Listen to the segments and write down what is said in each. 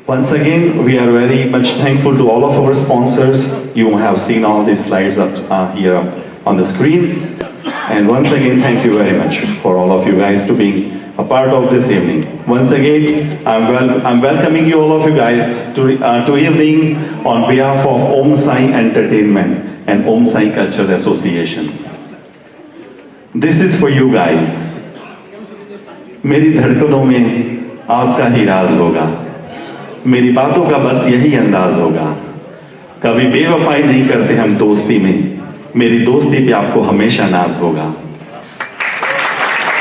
Once again, we are very much thankful to all of our sponsors. You have seen all these slides up here on the screen. And once again, thank you very much for all of you guys to being a part of this evening. Once again, I'm welcoming you all of you guys to evening on behalf of Om Sai Entertainment and Om Sai Cultural Association. This is for you guys. मेरी धड़कनों में आपका ही राज होगा, मेरी बातों का बस यही अंदाज होगा, कभी बेवफाई नहीं करते हम दोस्ती में, मेरी दोस्ती पे आपको हमेशा नाज होगा।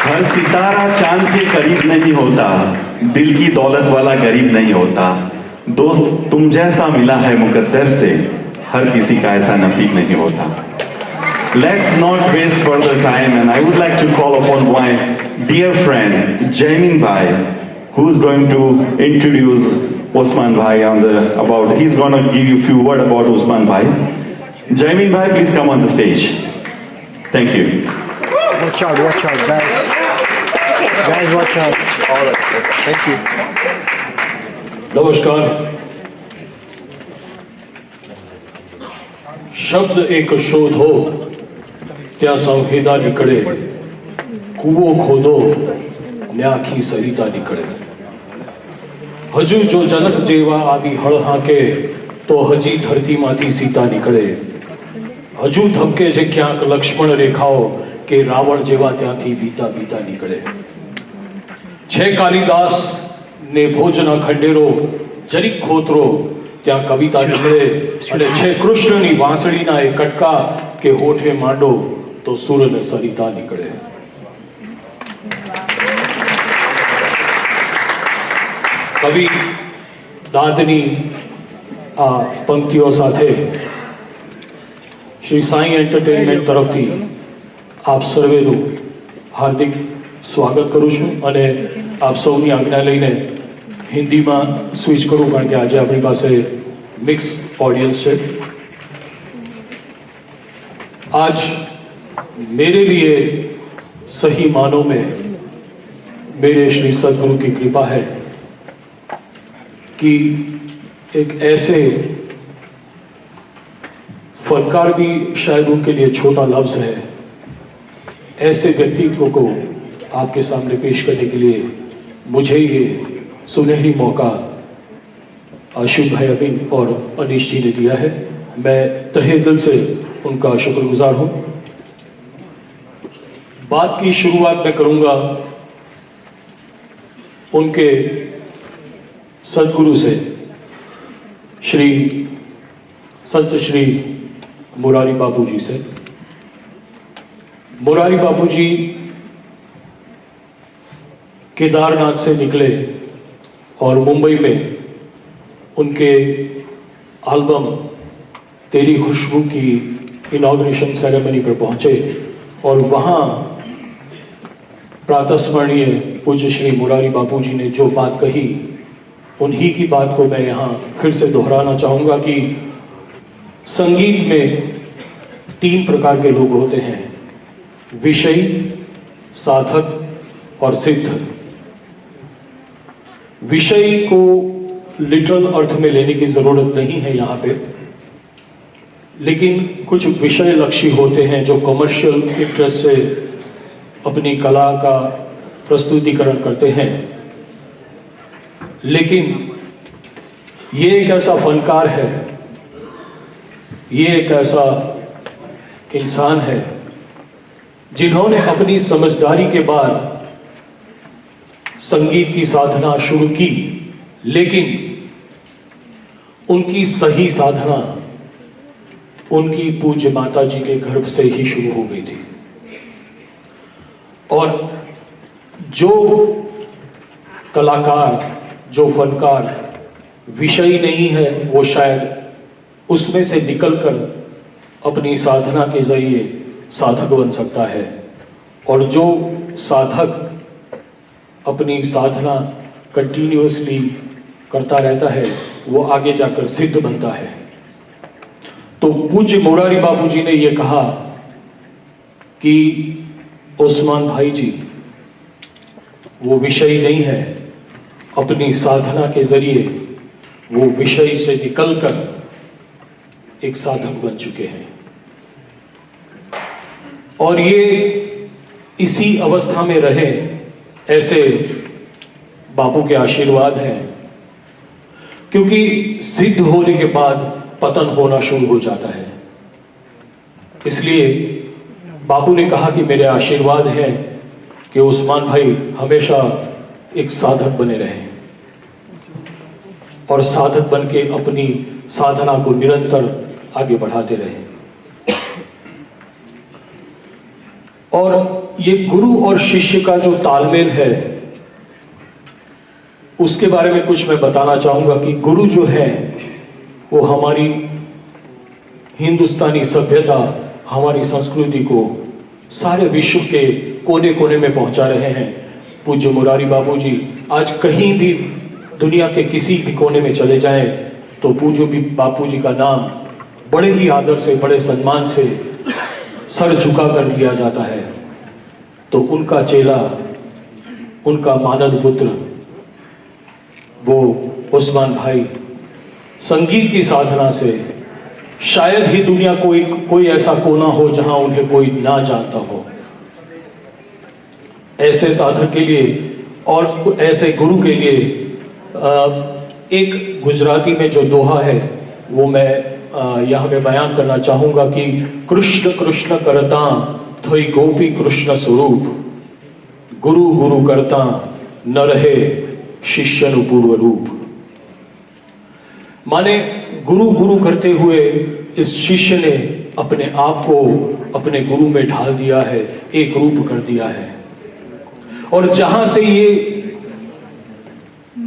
हर सितारा चांद के करीब नहीं होता, दिल की दौलत वाला गरीब नहीं होता, दोस्त तुम जैसा मिला है मुकद्दर से, हर किसी का ऐसा नसीब नहीं होता। Let's not waste further time, and I would like to call upon my dear friend Jaimin Bhai, who's going to introduce Osman Bhai he's going to give you a few words about Osman Bhai. Jaimin Bhai, please come on the stage. Thank you. Watch out, guys. Guys, watch out. All of it. Thank you. नमस्कार। शब्द एक शोध हो त्या संहिता निकळे, कूवो खोदो ने आखी सरिता निकळे। हजू जो जनक जेवा आवी हळ हाके तो हजी धरतीमांथी सीता निकळे। हजू धबके जे क्यांक लक्ष्मण रेखाओ के रावण जेवा त्यांथी बीता बीता निकळे। छे कालिदास ने भोजना खंडेरो जरीक खोतरो ત્યાં કવિતા નીકળે, અને છે કૃષ્ણની વાંસળીના એ કટકા કે હોઠે માંડો તો સુર ને સરિતા નીકળે। કવિ દાદની આ પંક્તિઓ સાથે શ્રી સાઈ એન્ટરટેનમેન્ટ તરફથી આપ સર્વેનું હાર્દિક સ્વાગત કરું છું, અને આપ સૌની આજ્ઞા લઈને हिंदी में स्विच करूँ कारण के आज अपनी पास मिक्स ऑडियंस है। आज मेरे लिए सही मानों में मेरे श्री सद्गुरु की कृपा है कि एक ऐसे फनकार भी शायद उनके लिए छोटा लफ्ज है, ऐसे व्यक्तित्व को आपके सामने पेश करने के लिए मुझे ये सुनहरी मौका आशुभ भाई अमीन और अनीश जी ने दिया है। मैं तहे दिल से उनका शुक्रगुजार हूं। बात की शुरुआत मैं करूंगा उनके सदगुरु से, श्री संत श्री मुरारी बापू जी से। मुरारी बापू जी केदारनाथ से निकले और मुंबई में उनके एल्बम तेरी खुशबू की इनॉग्रेशन सेरेमनी पर पहुंचे, और वहां प्रातस्मरणीय पूज्य श्री मुरारी बापू जी ने जो बात कही, उन्हीं की बात को मैं यहाँ फिर से दोहराना चाहूँगा कि संगीत में 3 प्रकार के लोग होते हैं, विषयी, साधक और सिद्ध। विषय को लिटरल अर्थ में लेने की जरूरत नहीं है यहाँ पे, लेकिन कुछ विषय लक्षी होते हैं जो कमर्शियल इंटरेस्ट से अपनी कला का प्रस्तुतिकरण करते हैं। लेकिन ये एक ऐसा फनकार है, ये एक ऐसा इंसान है जिन्होंने अपनी समझदारी के बाद संगीत की साधना शुरू की, लेकिन उनकी सही साधना उनकी पूज्य माता जी के गर्भ से ही शुरू हो गई थी। और जो कलाकार, जो फनकार विषयी नहीं है, वो शायद उसमें से निकलकर अपनी साधना के जरिए साधक बन सकता है, और जो साधक अपनी साधना कंटिन्यूअसली करता रहता है वो आगे जाकर सिद्ध बनता है। तो पूज्य मुरारी बापू जी ने ये कहा कि ओस्मान भाई जी वो विषय नहीं है, अपनी साधना के जरिए वो विषय से निकलकर एक साधक बन चुके हैं। और ये इसी अवस्था में रहे, ऐसे बापू के आशीर्वाद हैं। क्योंकि सिद्ध होने के बाद पतन होना शुरू हो जाता है, इसलिए बापू ने कहा कि मेरे आशीर्वाद है कि उस्मान भाई हमेशा एक साधक बने रहें और साधक बन के अपनी साधना को निरंतर आगे बढ़ाते रहें। और ये गुरु और शिष्य का जो तालमेल है, उसके बारे में कुछ मैं बताना चाहूंगा कि गुरु जो है वो हमारी हिंदुस्तानी सभ्यता, हमारी संस्कृति को सारे विश्व के कोने कोने में पहुंचा रहे हैं। पूज्य मुरारी बाबू जी आज कहीं भी दुनिया के किसी भी कोने में चले जाएं तो पूज्य बापू जी का नाम बड़े ही आदर से, बड़े सम्मान से सर झुका कर लिया जाता है। तो उनका चेला, उनका मानद पुत्र वो उस्मान भाई संगीत की साधना से शायद ही दुनिया कोई ऐसा कोना हो जहां उन्हें कोई ना जानता हो। ऐसे साधक के लिए और ऐसे गुरु के लिए एक गुजराती में जो दोहा है वो मैं यहाँ पे बयान करना चाहूंगा कि कृष्ण कृष्ण करता थोई गोपी कृष्ण स्वरूप, गुरु गुरु करता न रहे शिष्य नु पूर्व रूप। माने गुरु गुरु करते हुए इस शिष्य ने अपने आप को अपने गुरु में ढाल दिया है, एक रूप कर दिया है। और जहां से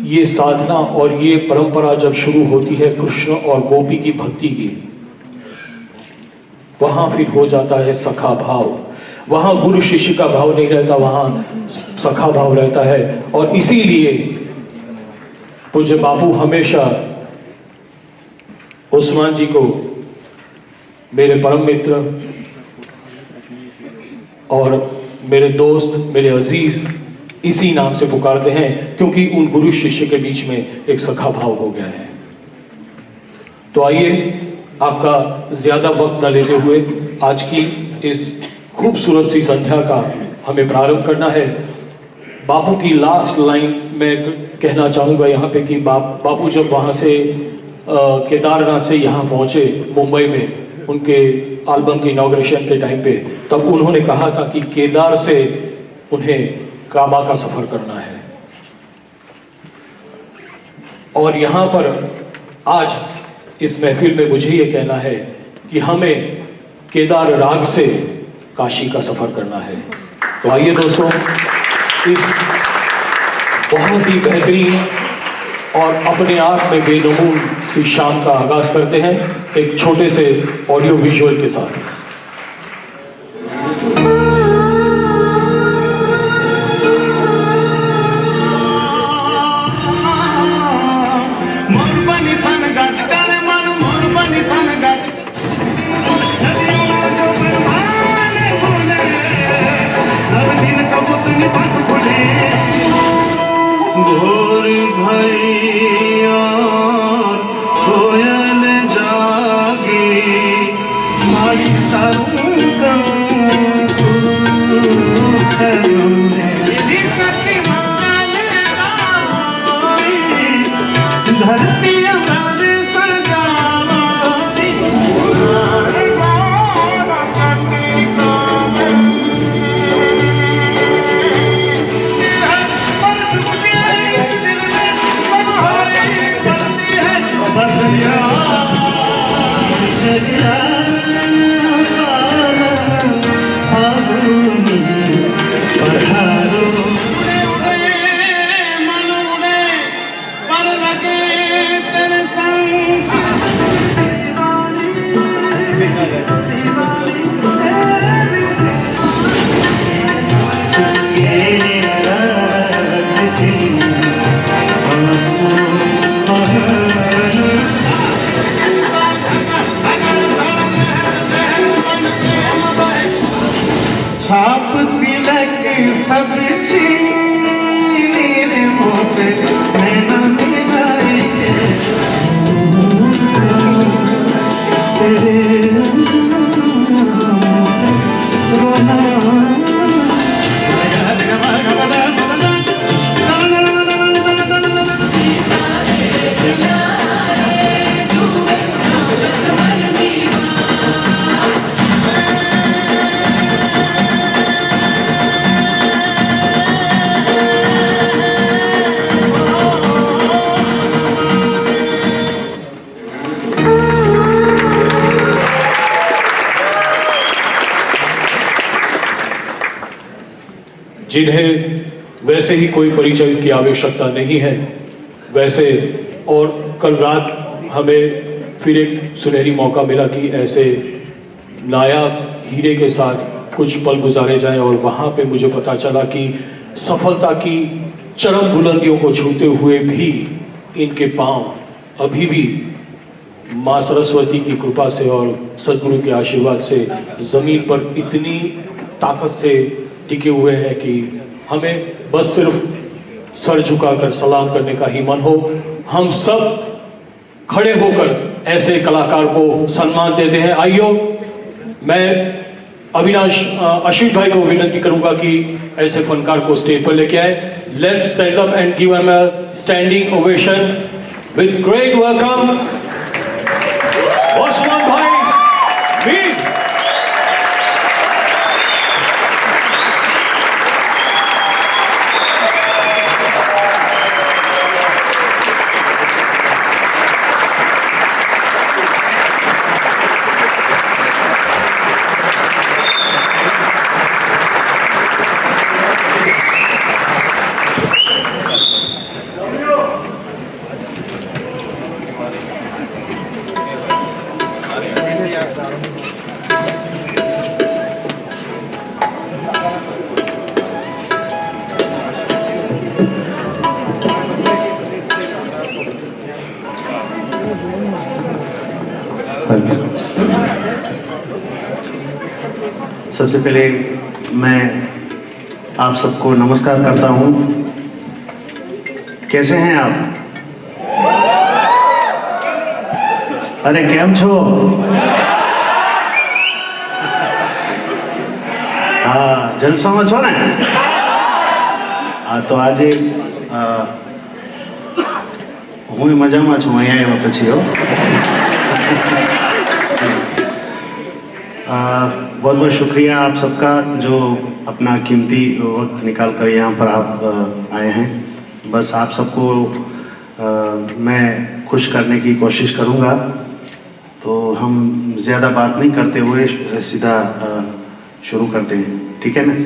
ये साधना और ये परंपरा जब शुरू होती है कृष्ण और गोपी की भक्ति की, वहां फिर हो जाता है सखा भाव। वहां गुरु शिष्य का भाव नहीं रहता, वहां सखा भाव रहता है। और इसीलिए पूज्य बापू हमेशा उस्मान जी को मेरे परम मित्र और मेरे दोस्त, मेरे अजीज इसी नाम से पुकारते हैं, क्योंकि उन गुरु शिष्य के बीच में एक सखा भाव हो गया है। तो आइए आपका ज्यादा वक्त न लेते हुए आज की इस खूबसूरत सी संध्या का हमें प्रारंभ करना है। बापू की लास्ट लाइन में कहना चाहूंगा यहाँ पे कि बापू जब वहां से केदारनाथ से यहाँ पहुंचे मुंबई में उनके एल्बम की इनॉग्रेशन के टाइम पे, तब उन्होंने कहा था कि केदार से उन्हें काबा का सफर करना है। और यहाँ पर आज इस महफिल में मुझे ये कहना है कि हमें केदार राग से काशी का सफर करना है। तो आइए दोस्तों, इस बहुत ही बेहतरीन और अपने आप में बेनमून सी शाम का आगाज करते हैं एक छोटे से ऑडियो विजुअल के साथ। घोर भई और कोयल जागी, माई सारूं धरती जिन्हें वैसे ही कोई परिचय की आवश्यकता नहीं है, वैसे और कल रात हमें फिर एक सुनहरी मौका मिला कि ऐसे नायाब हीरे के साथ कुछ पल गुजारे जाएं, और वहाँ पे मुझे पता चला कि सफलता की चरम बुलंदियों को छूते हुए भी इनके पांव अभी भी माँ सरस्वती की कृपा से और सदगुरु के आशीर्वाद से जमीन पर इतनी ताकत से टिके हुए हैं कि हमें बस सिर्फ सर झुकाकर सलाम करने का ही मन हो। हम सब खड़े होकर ऐसे कलाकार को सम्मान देते हैं। आइयो, मैं अश्विन भाई को विनती करूंगा कि ऐसे फनकार को स्टेज पर लेके आए। Let's stand up and give him a standing ovation with great welcome Osman भाई वीर। सबसे पहले मैं आप सबको नमस्कार करता हूं। कैसे हैं आप? अरे केम छो? हाँ, जलसा में छो ने? हाँ, तो आज હું મજામાં છું અહીંયા આવ્યા પછી बहुत बहुत शुक्रिया आप सबका जो अपना कीमती वक्त निकाल कर यहाँ पर आप आए हैं। बस आप सबको मैं खुश करने की कोशिश करूँगा, तो हम ज़्यादा बात नहीं करते हुए सीधा शुरू करते हैं, ठीक है ना?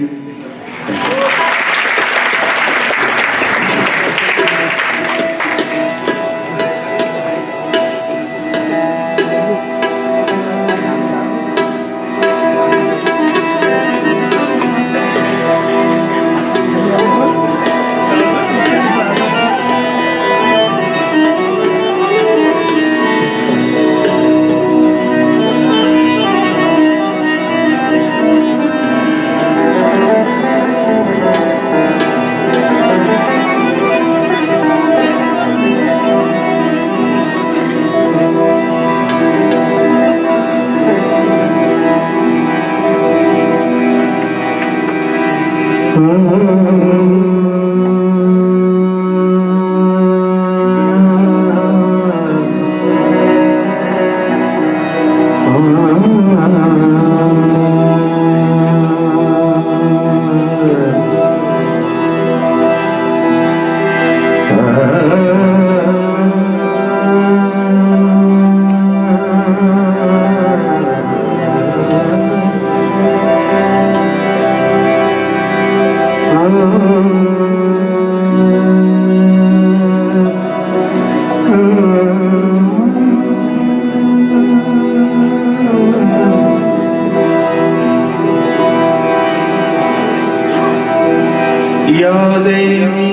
या देवी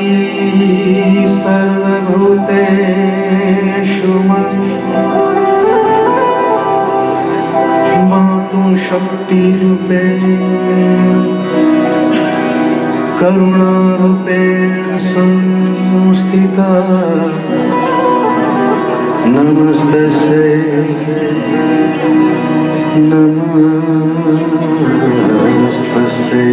सर्वभूतेषु मातु शक्तिरूपे करुणारूपेण संस्थिता नमस्तस्यै नमस्तस्यै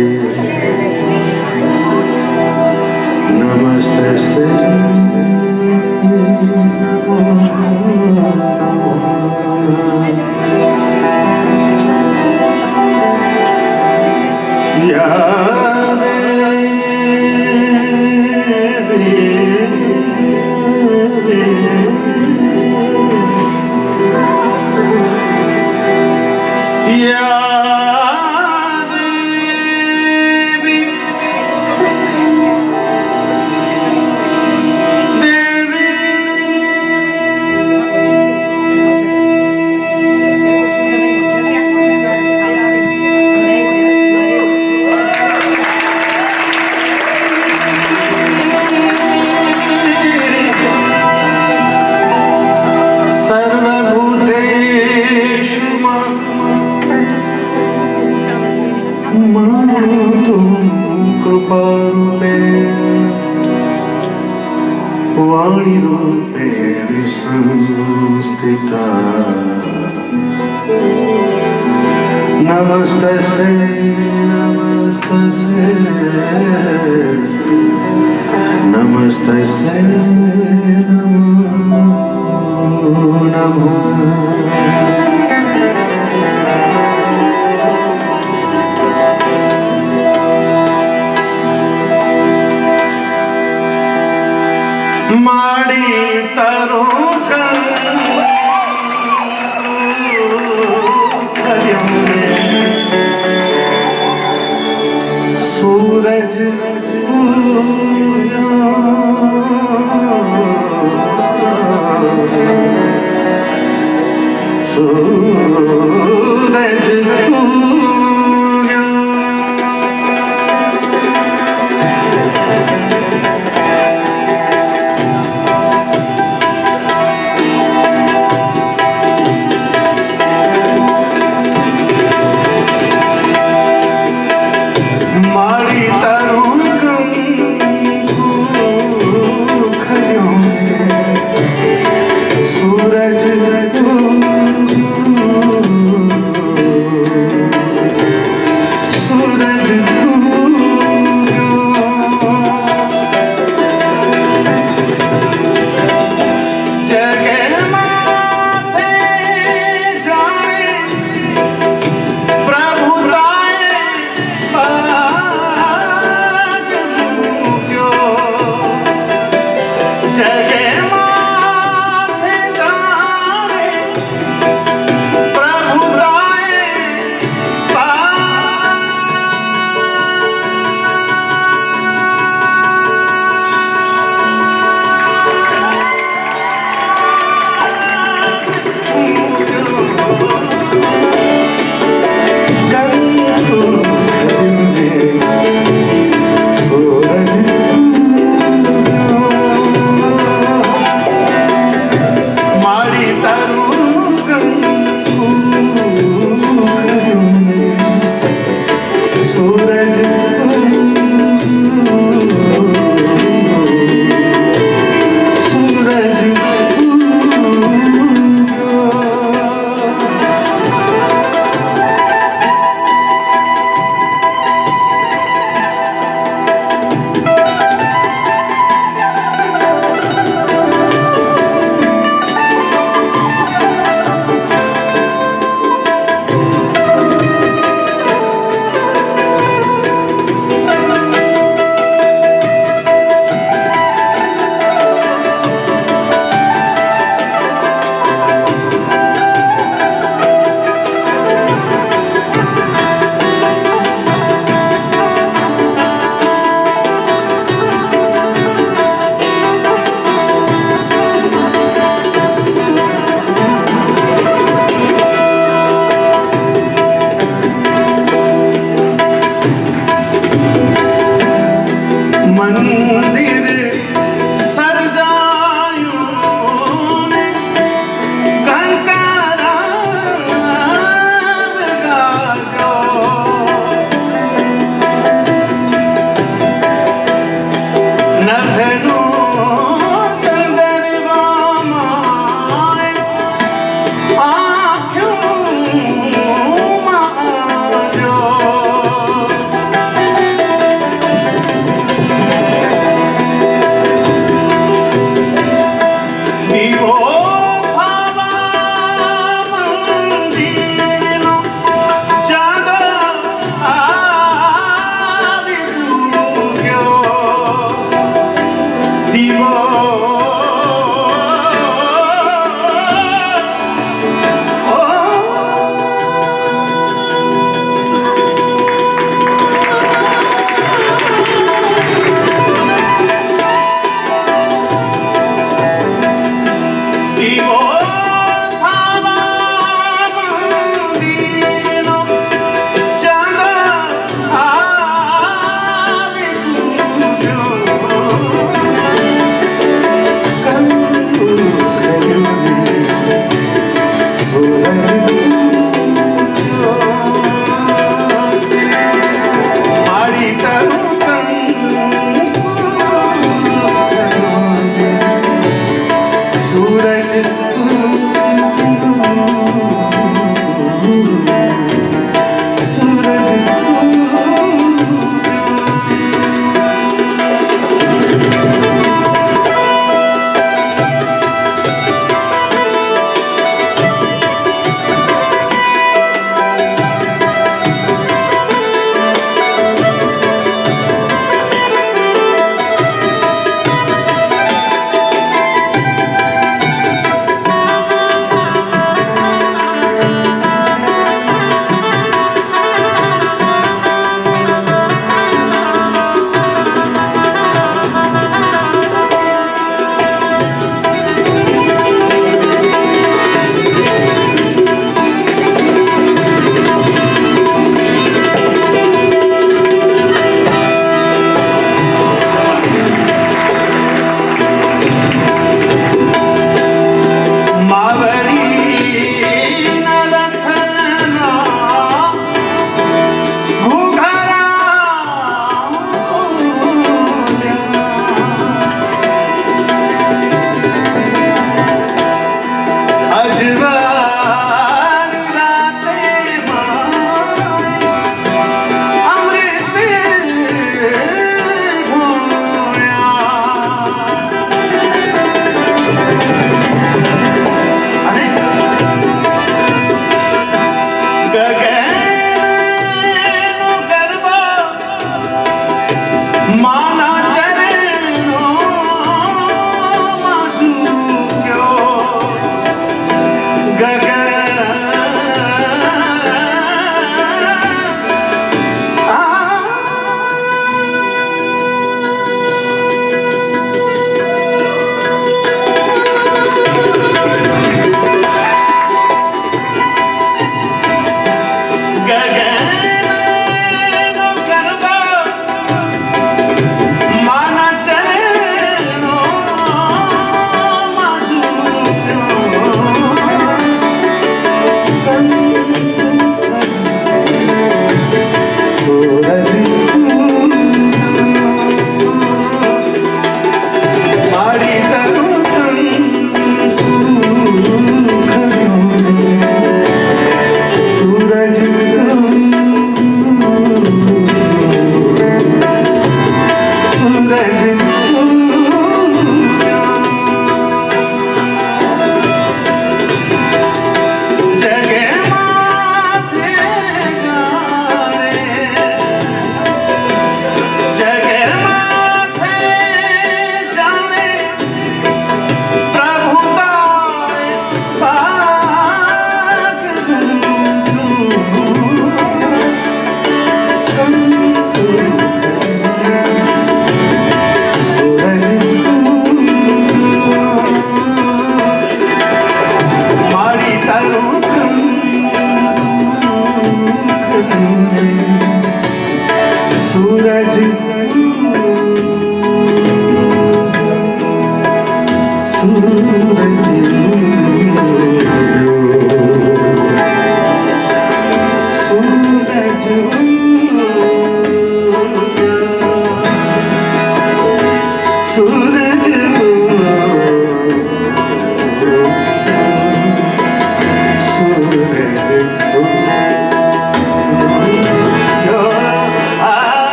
रूपेण वाणिरूपेण संस्थिता नमस्तस्यै नमस्तस्यै नमस्तस्यै नमो नमः। माड़ी तरो सूरज सूरज माड़ी तरुण सूरज सूरज जगे माथे जाने जगे माथे जाने प्रभु ताए पाक सूरज मारी तरु सूरज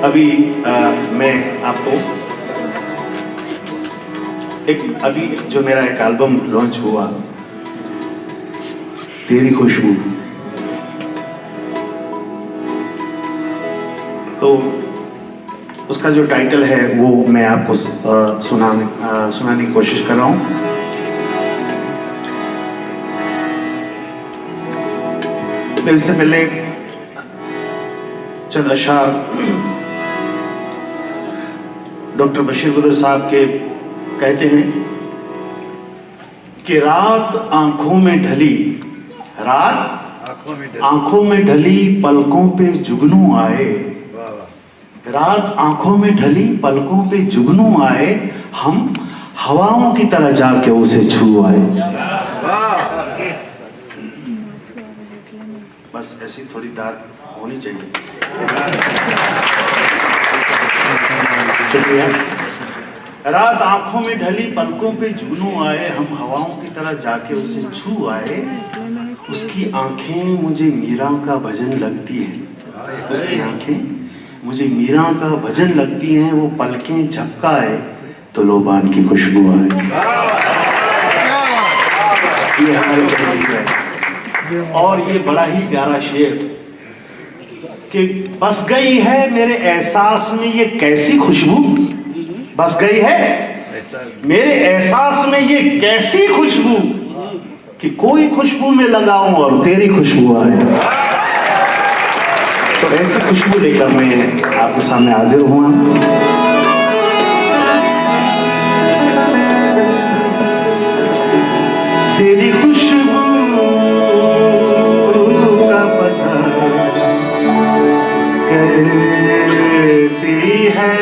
अभी मैं आपको अभी जो मेरा एक एल्बम लॉन्च हुआ तेरी खुशबू, तो उसका जो टाइटल है वो मैं आपको सुनाने की कोशिश कर रहा हूँ। तो इससे पहले चंद अशार डॉक्टर बशीर गुदर साहब के कहते हैं कि रात आंखों में ढली, रात आंखों में ढली पलकों पे जुगनू आए, रात आंखों में ढली पलकों पे जुगनू आए, हम हवाओं की तरह जाके उसे छू आए। बस ऐसी थोड़ी दार होनी चाहिए। शुक्रिया। रात आंखों में ढली पलकों पे जुगनू आए, हम हवाओं की तरह जाके उसे छू आए, उसकी आंखें मुझे मीरा का भजन लगती हैं, उसकी आंखें मुझे मीरा का भजन लगती हैं, वो पलकें झपकाए तो लोबान की खुशबू आए। ये हमारे तहजीब है। और ये बड़ा ही प्यारा शेर कि बस गई है मेरे एहसास में ये कैसी खुशबू, बस गई है मेरे एहसास में ये कैसी खुशबू कि कोई खुशबू में लगाऊं और तेरी खुशबू आए। तो ऐसी खुशबू लेकर मैं आपके सामने हाजिर हुआ। तेरी खुशबू का पता करती है,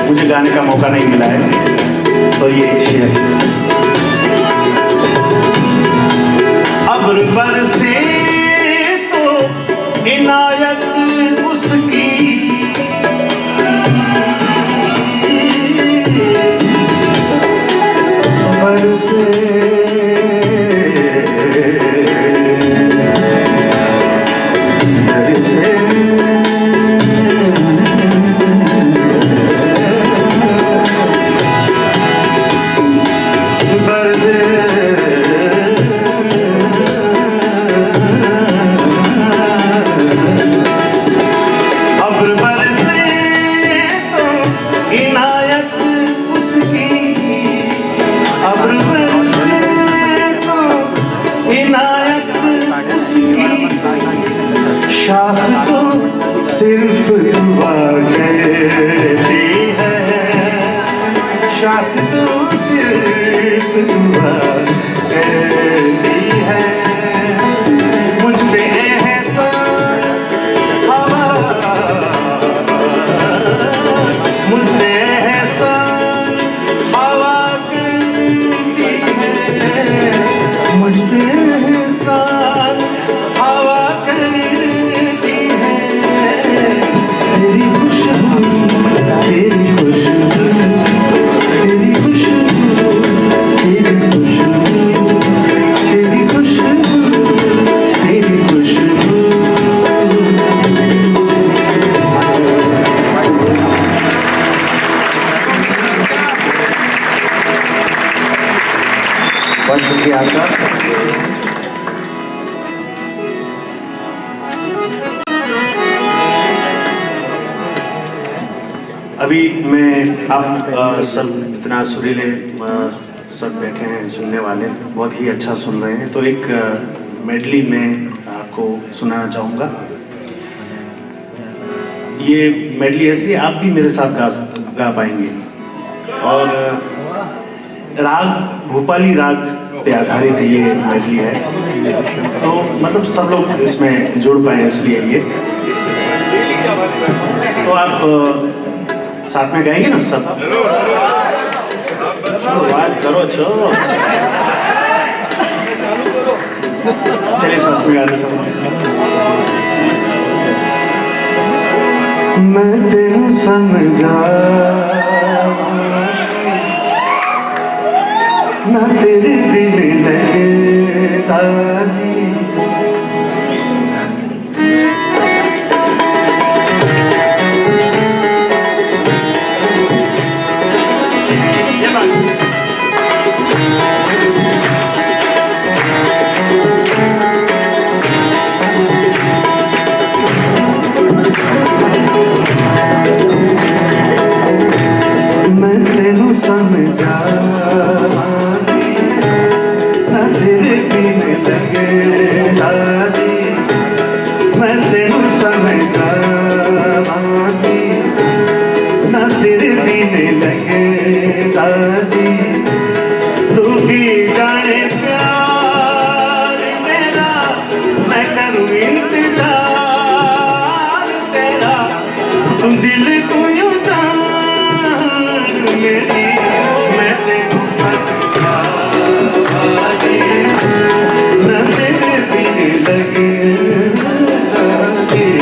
मुझे गाने का मौका नहीं मिला है, तो ये शेर। अब्र बरसे तो इनायत उसकी, बरसे बरसे शाख तो सिर्फ दुआ कहती है, शाख तो सिर्फ दुआ कहती है। मुझ पे एहसान हवा, मुझ पे एहसान हवा करती है, मुझ पे एहसान हवा करती है। तेरी खुशबू, तेरी खुशबू, तेरी खुशबू, तेरी खुशबू, तेरी खुशबू, तेरी खुशबू। बहुत शुक्रिया आपका। अभी मैं आप सब इतना सुरीले सब बैठे हैं सुनने वाले, बहुत ही अच्छा सुन रहे हैं, तो एक मेडली में आपको सुनाना चाहूँगा। ये मेडली ऐसी आप भी मेरे साथ गा पाएंगे, और राग भोपाली राग पे आधारित ये मेडली है, तो मतलब सब लोग इसमें जुड़ पाए इसलिए ये। तो आप साथ में गाएंगे ना सब? शुरुआत करो, चलो चलिए साथ में गाने सब। मैं तेनू समझा ना तेरे दिल लगता जी, मैं तेनू समझा ना तेरे बिन लगे दादी, मैं तेनू समझा ना तेरे बिन लगे दादी। तू भी जाने प्यार मेरा, मैं करूँ इंतजार तेरा, तुम दिल को यूं जान मेरी, मैं तेनू समझा ना तेरे बिन लगे दादी।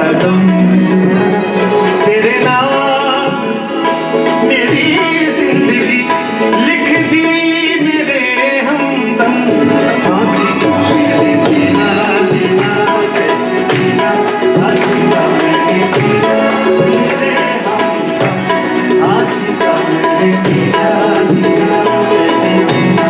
कदम, तेरे नाम मेरी जिंदगी लिख दी मेरे हमदम। फांसी का मैंने जीना जीना कैसे जीना, फांसी का मैंने जीना मेरे हमदम, फांसी का मैंने जीना जीना कैसे जीना।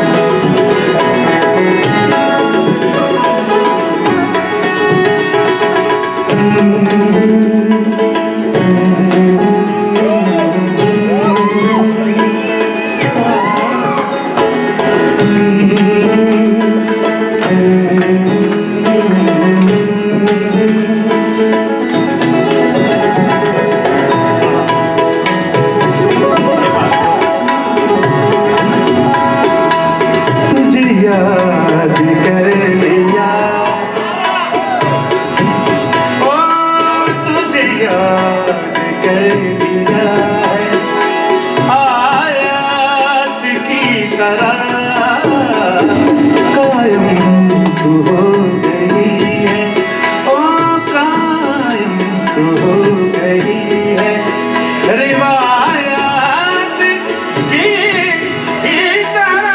तुझे याद कर लिया, ओ तुझे याद कर लिया है, आयात की तरह कायम तू हो गई है, ओ कायम तू हो गई है, रिवायात की तरह।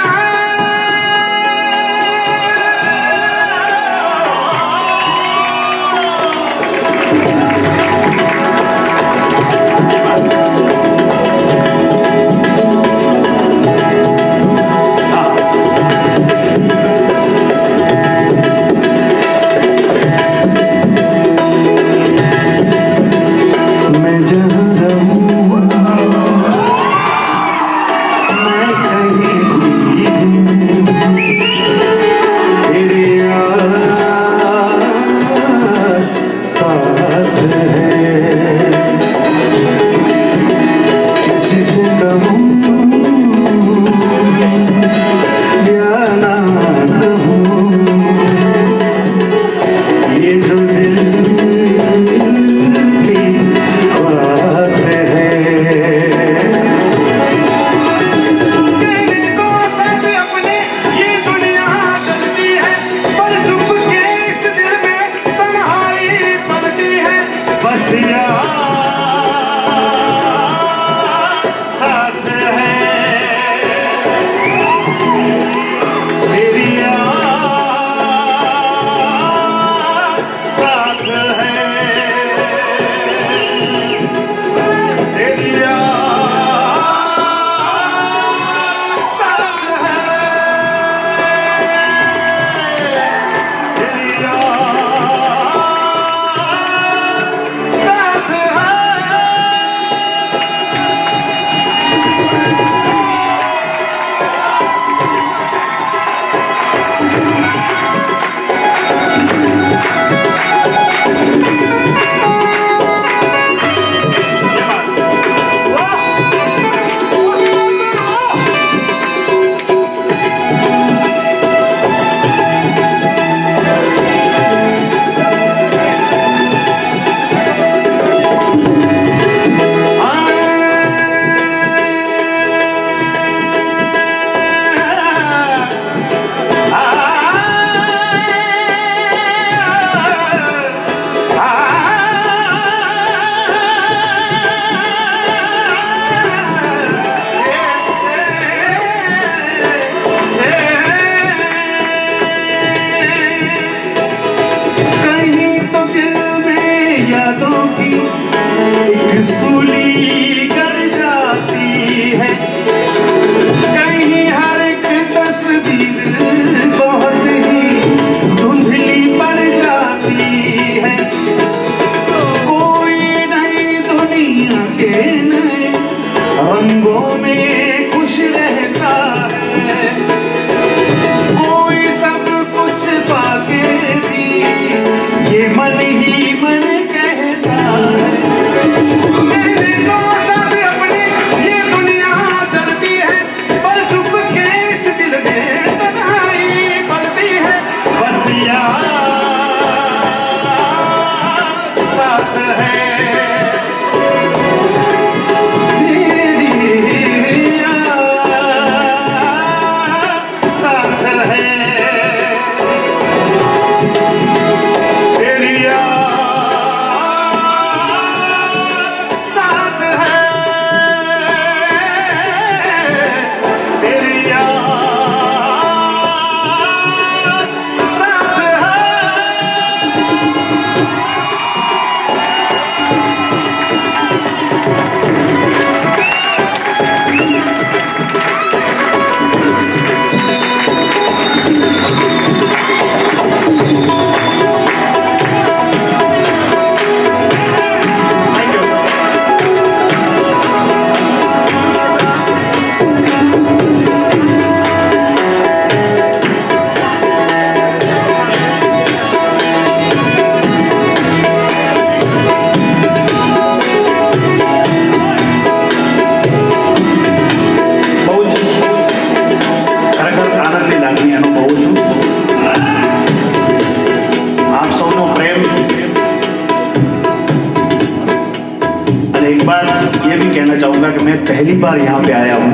पहली बार यहाँ पे आया हूँ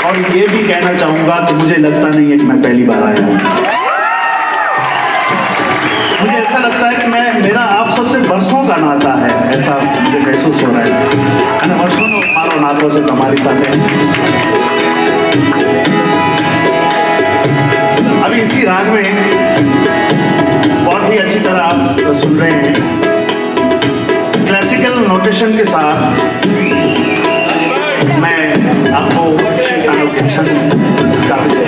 और ये भी कहना चाहूंगा कि मुझे लगता नहीं है कि मैं पहली बार आया हूँ। मुझे ऐसा लगता है कि मेरा आप सबसे बरसों का नाता है, ऐसा मुझे महसूस हो रहा है ना। वर्षों मारो नातों से हमारे साथ है। अभी इसी राग में बहुत ही अच्छी तरह आप सुन रहे हैं, क्लासिकल नोटेशन के साथ मैं आपको शिकानों के छंद काफी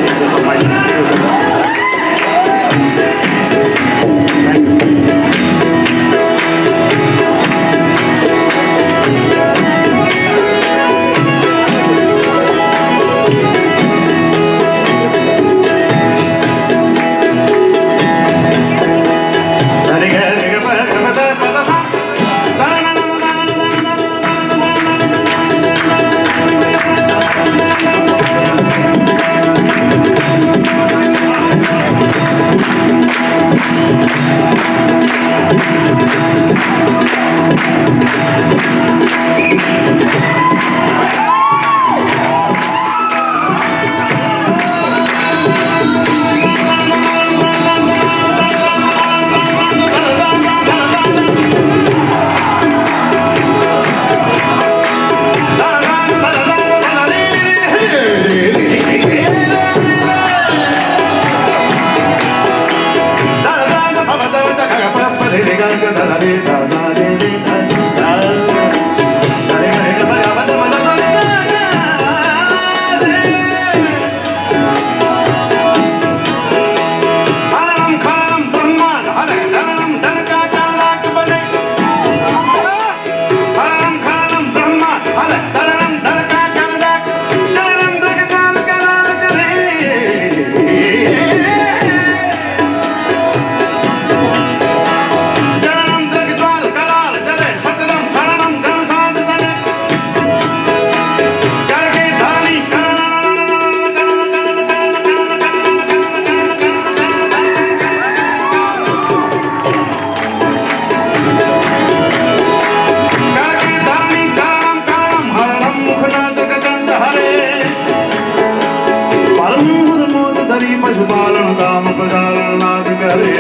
पशुपालन काम प्रचारण नाथ करे,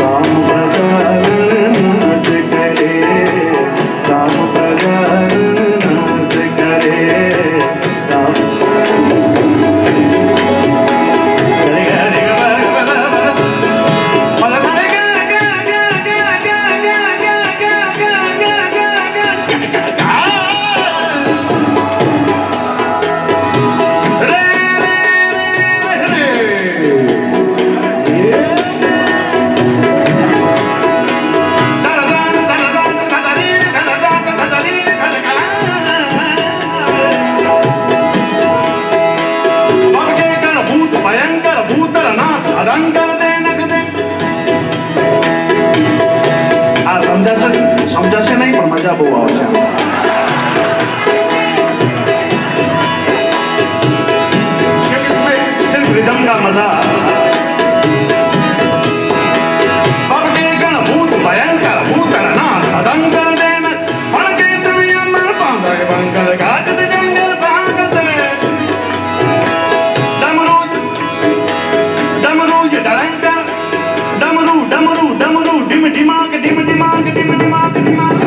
काम प्रचारण नाथ करे, काम प्रचारण नाथ करे, समझा से नहीं पर मजा बहुत आवश्यक क्योंकि इसमें सिर्फ रिदम का मजा। भूत भयंकर भूतरनाथ अदंकर देन पणके तुम पांदर बंकर गाजत जंगल भागत डमरू ये डरंकर डमरू डमरू डमरू डिम डिमाग डिम डिमाग डिम डिमाग डिमाग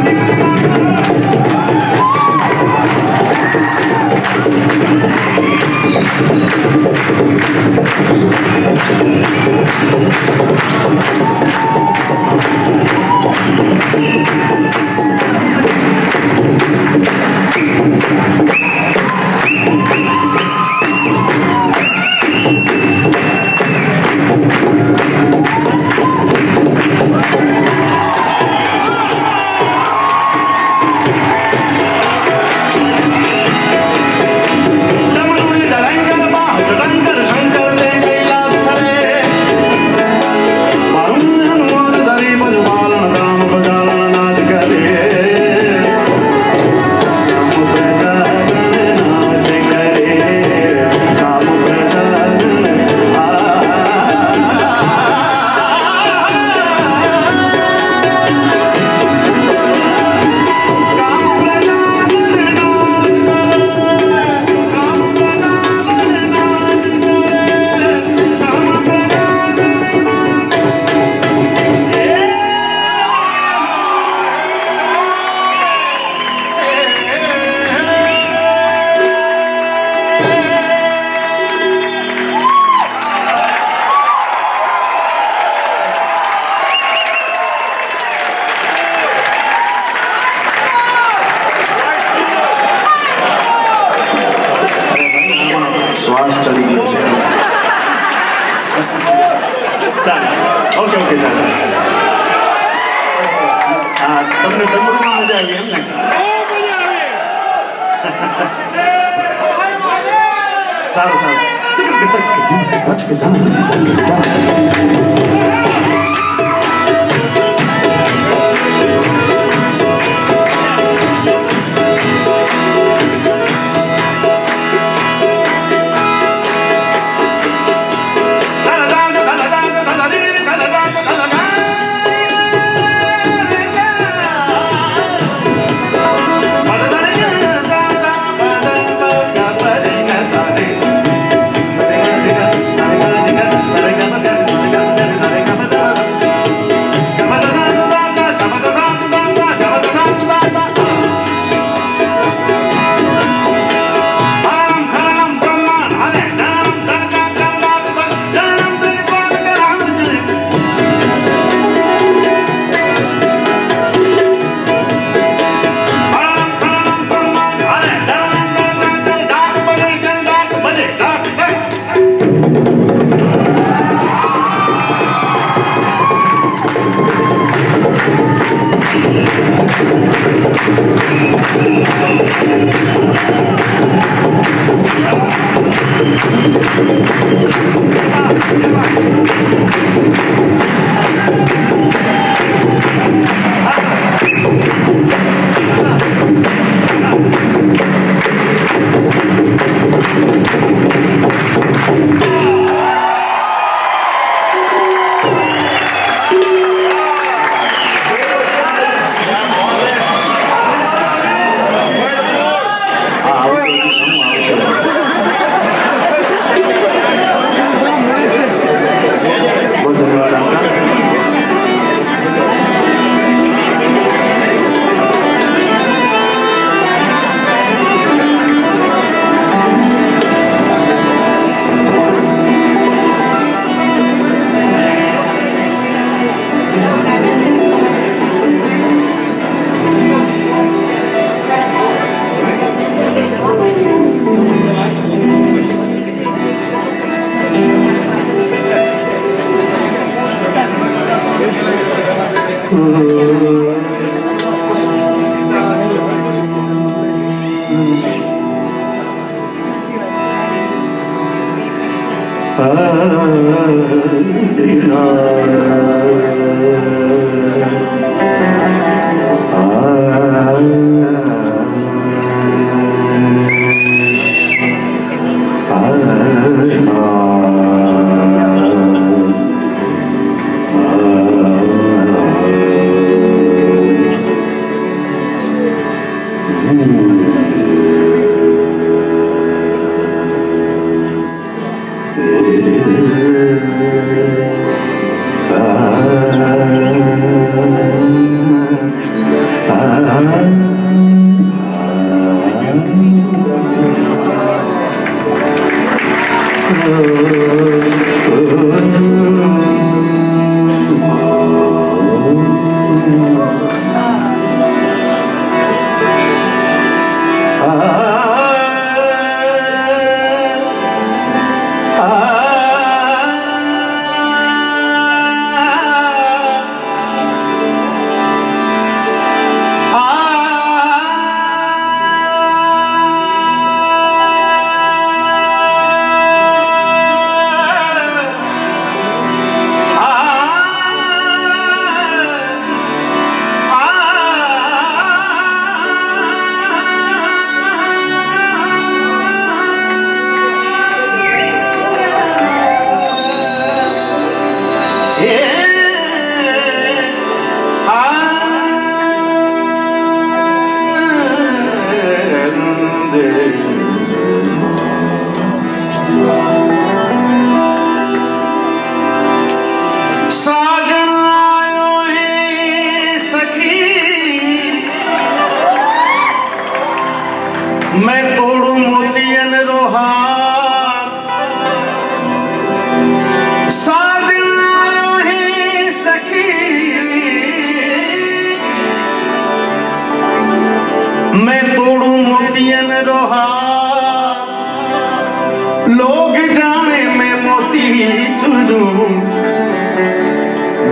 ઓકે દાદા હા તમને ડમરૂમાં મજા આવી એમ ને સારું સારું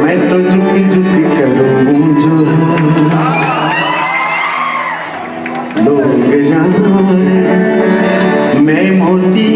मैं तो झुक झुक करूं जो लोग जाने मैं मोती